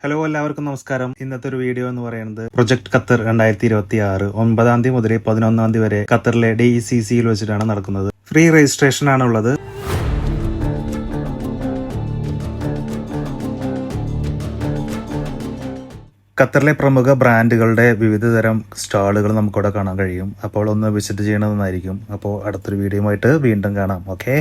Hello, എല്ലാവർക്കും നമസ്കാരം. ഇന്നത്തെ ഒരു വീഡിയോ എന്ന് പറയുന്നത് പ്രൊജക്ട് ഖത്തർ 2026 9 തീയതി മുതൽ 11 തീയതി വരെ ഖത്തറിലെ DECCയിൽ വെച്ചിട്ടാണ് നടക്കുന്നത്. ഫ്രീ രജിസ്ട്രേഷൻ ആണുള്ളത്. ഖത്തറിലെ പ്രമുഖ ബ്രാൻഡുകളുടെ വിവിധ തരം സ്റ്റാളുകൾ നമുക്കിവിടെ കാണാൻ കഴിയും. അപ്പോൾ ഒന്ന് വിസിറ്റ് ചെയ്യണമെന്നായിരിക്കും. അപ്പോൾ അടുത്തൊരു വീഡിയോയുമായിട്ട് വീണ്ടും കാണാം. ഓക്കെ.